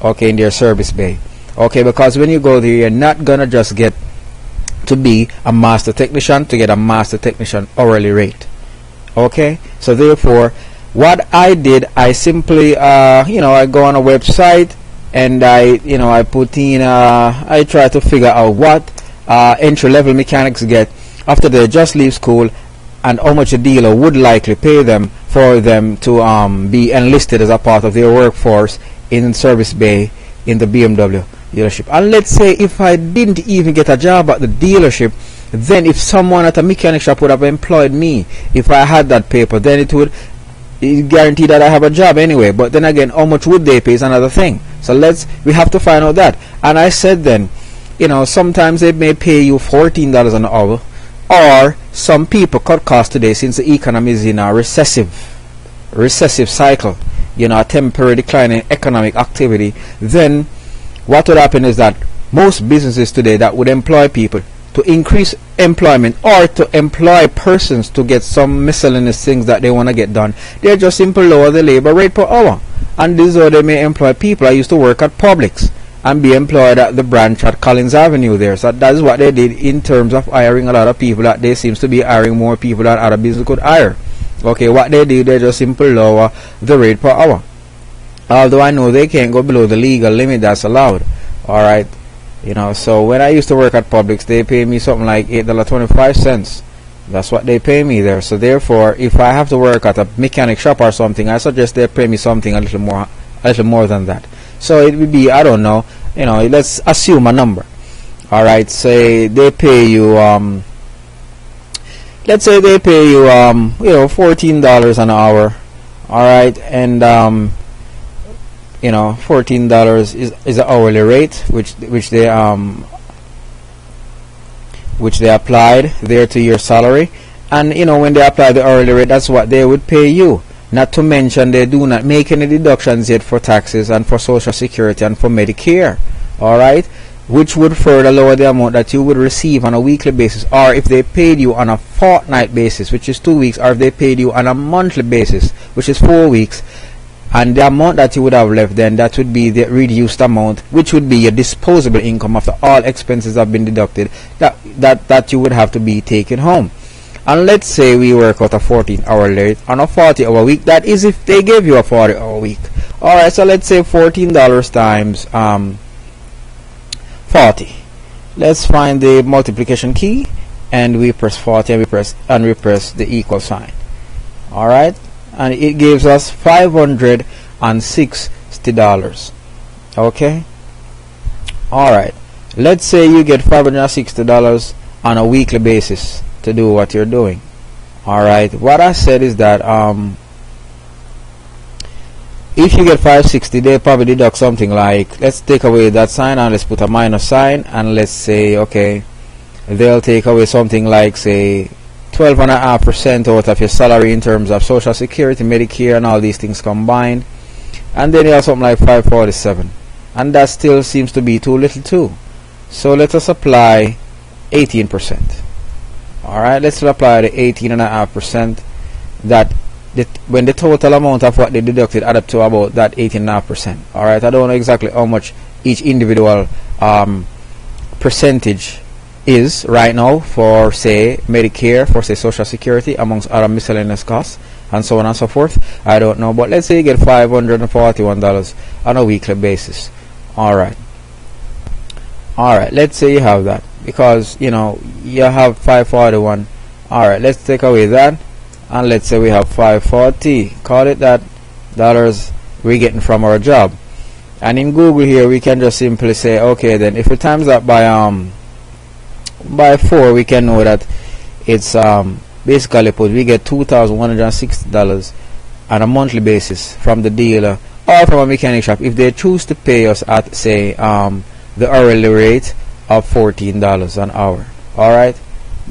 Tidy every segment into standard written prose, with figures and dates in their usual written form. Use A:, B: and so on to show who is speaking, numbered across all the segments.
A: okay, in their service bay. Okay, because when you go there, you're not gonna just get to be a master technician to get a master technician hourly rate. Okay, so therefore what I did, I simply I go on a website and I put in I try to figure out what entry-level mechanics get after they just leave school, and how much a dealer would likely pay them for them to be enlisted as a part of their workforce in service bay in the BMW dealership. And let's say if I didn't even get a job at the dealership, then if someone at a mechanic shop would have employed me, if I had that paper, then it would guarantee that I have a job anyway. But then again, how much would they pay is another thing. So we have to find out that. And I said then, sometimes they may pay you $14 an hour, or some people cut costs today since the economy is in a recessive cycle, a temporary decline in economic activity. Then what would happen is that most businesses today that would employ people to increase employment or to employ persons to get some miscellaneous things that they want to get done, they just simply lower the labor rate per hour. And this is how they may employ people. I used to work at Publix and be employed at the branch at Collins Avenue there. So that is what they did in terms of hiring a lot of people. That they seems to be hiring more people than other business could hire. Okay, what they do, they just simply lower the rate per hour. Although I know they can't go below the legal limit that's allowed. Alright, so when I used to work at Publix, they pay me something like $8.25. That's what they pay me there. So therefore, if I have to work at a mechanic shop or something, I suggest they pay me something a little more than that. So it would be, I don't know, let's assume a number. Alright, say they pay you let's say they pay you $14 an hour. Alright, and $14 is the hourly rate which they applied there to your salary. And when they apply the hourly rate, that's what they would pay you. Not to mention they do not make any deductions yet for taxes and for Social Security and for Medicare. Alright, which would further lower the amount that you would receive on a weekly basis, or if they paid you on a fortnight basis, which is 2 weeks, or if they paid you on a monthly basis, which is 4 weeks. And the amount that you would have left then, that would be the reduced amount, which would be your disposable income after all expenses have been deducted, that you would have to be taken home. And let's say we work out a 14-hour rate on a 40-hour week. That is if they give you a 40-hour week. Alright, so let's say $14 times 40. Let's find the multiplication key, and we press 40 and we press the equal sign. Alright, and it gives us $560. Okay, alright, let's say you get $560 on a weekly basis to do what you're doing. Alright, what I said is that if you get $560, they probably deduct something like, let's take away that sign and let's put a minus sign, and let's say, okay, they'll take away something like, say, 12.5% out of your salary in terms of Social Security, Medicare, and all these things combined. And then you have something like $547, and that still seems to be too little too. So let us apply 18%. Alright, let's apply the 18.5%. That when the total amount of what they deducted add up to about that 18.5%. Alright, I don't know exactly how much each individual percentage is right now for, say, Medicare, for, say, Social Security, amongst other miscellaneous costs, and so on and so forth. I don't know, but let's say you get $541 on a weekly basis. Alright, let's say you have that, because you have 541. Alright, let's take away that, and let's say we have 540, call it that, dollars we're getting from our job. And in Google here, we can just simply say, okay, then if we times that by 4, we can know that it's basically we get $2,160 on a monthly basis from the dealer or from a mechanic shop if they choose to pay us at, say, the hourly rate of $14 an hour. Alright,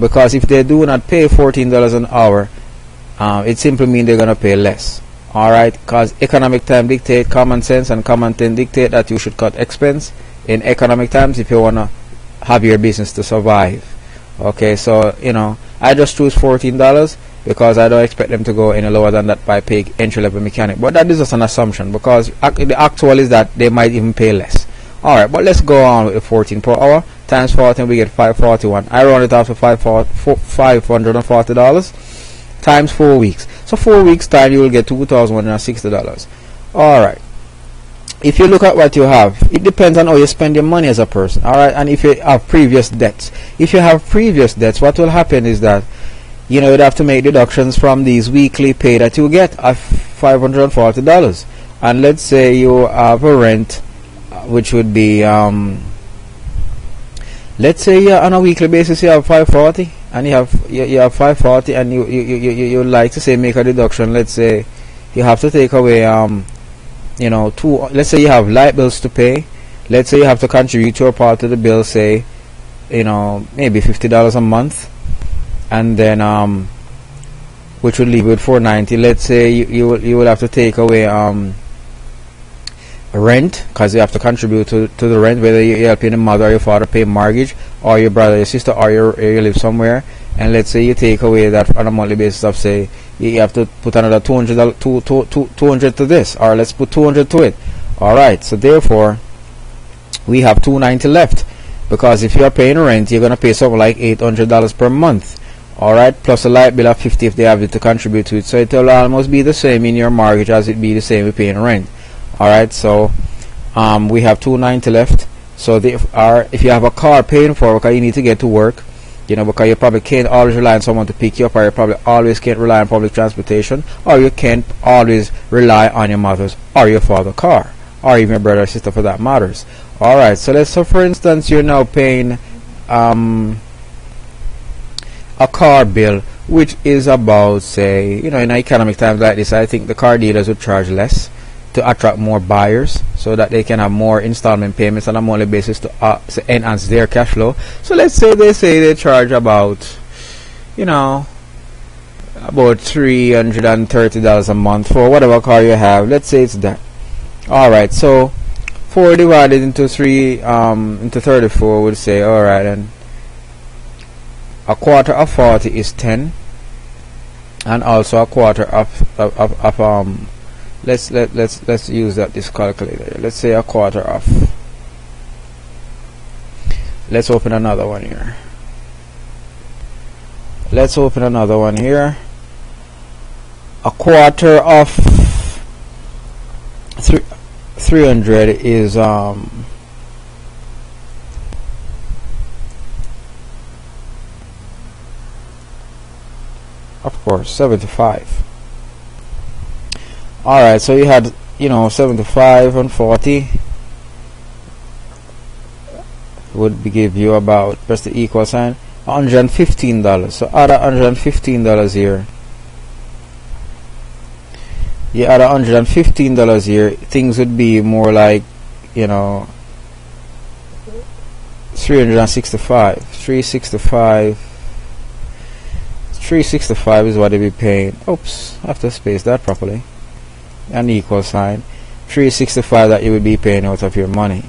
A: because if they do not pay $14 an hour, it simply means they're going to pay less. Alright, because economic time dictate common sense, and common sense dictate that you should cut expense in economic times if you want to have your business to survive. Okay, so I just choose $14, because I don't expect them to go any lower than that by pay entry-level mechanic. But that is just an assumption, because the actual is that they might even pay less. Alright, but let's go on with the 14 per hour times 40, and we get $541. I round it off to $540 times 4 weeks. So 4 weeks time you will get $2,160. Alright, if you look at what you have, it depends on how you spend your money as a person. Alright, and if you have previous debts, what will happen is that, you know, you'd have to make deductions from these weekly pay that you get of $540. And let's say you have a rent, which would be let's say on a weekly basis you have $540, and you have $540, and you like to say make a deduction. Let's say you have to take away you know, let's say you have light bills to pay. Let's say you have to contribute your part to the bill, say, you know, maybe $50 a month, and then which would leave you with $490. Let's say you will have to take away rent, because you have to contribute to the rent, whether you're helping the mother or your father pay mortgage, or your brother, your sister, or you live somewhere. And let's say you take away that on a monthly basis of, say, you have to put another $200 to this, or let's put $200 to it. Alright, so therefore we have $290 left, because if you are paying rent, you're going to pay something like $800 per month. Alright, plus a light bill of $50 if they have it to contribute to it. So it will almost be the same in your mortgage as it be the same with paying rent. Alright, so we have $290 left. So if you have a car paying for, because you need to get to work, you know, because you probably can't always rely on someone to pick you up, or you probably always can't rely on public transportation, or you can't always rely on your mother's or your father's car, or even your brother or sister for that matters. Alright, so let's say for instance you're now paying a car bill, which is about, say, you know, in economic times like this, I think the car dealers would charge less to attract more buyers, so that they can have more installment payments on a monthly basis to enhance their cash flow. So let's say they charge about, you know, about $330 a month for whatever car you have. Let's say it's that. Alright, so 4 divided into 3 into 34 would say, alright, and a quarter of 40 is 10, and also a quarter of let's use this calculator. Let's say a quarter of, let's open another one here. A quarter of 300 is of course 75. Alright, so you had, you know, 75 and 40 would give you about, press the equal sign, $115. So add $115 here. You add $115 here, things would be more like, you know, 365 is what they'd be paying. Oops, I have to space that properly. An equal sign, 365 that you would be paying out of your money.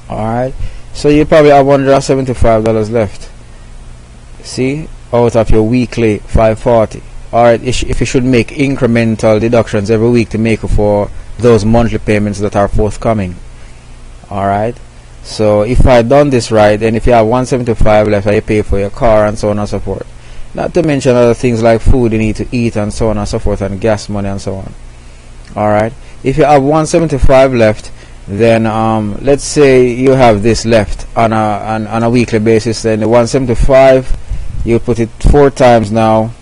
A: Alright, so you probably have $175 left, see, out of your weekly 540. Alright, if you should make incremental deductions every week to make up for those monthly payments that are forthcoming. Alright, so if I done this right, then if you have $175 left, I pay for your car and so on and so forth. Not to mention other things like food you need to eat and so on and so forth, and gas money and so on. Alright, if you have $175 left, then let's say you have this left on a weekly basis, then the $175, you put it 4 times now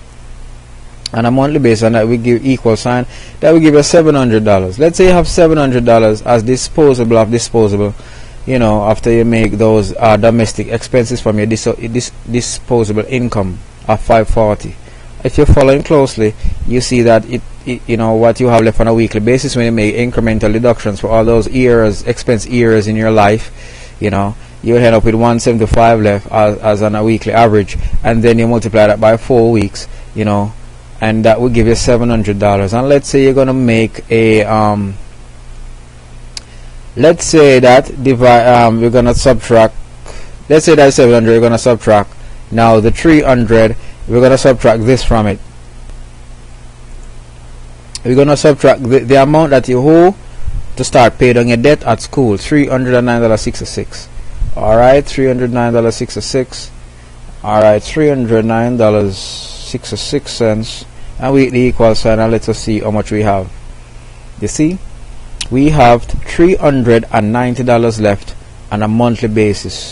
A: on a monthly basis, and that will give equal sign, that will give you $700. Let's say you have $700 as disposable, you know, after you make those domestic expenses from your disposable income of 540. If you're following closely, you see that it you know what you have left on a weekly basis when you make incremental deductions for all those expense areas in your life, you know, you end up with $175 left as on a weekly average, and then you multiply that by 4 weeks, you know, and that will give you $700. And let's say you're gonna make a let's say that divide you're gonna subtract, let's say that 700, you're gonna subtract now the 300 we're going to subtract this from it. We're going to subtract the amount that you owe to start paying on your debt at school, $309.66. Alright, $309.66. Alright, $309.66, and we hit the equal sign and let us see how much we have. You see, we have $390 left on a monthly basis.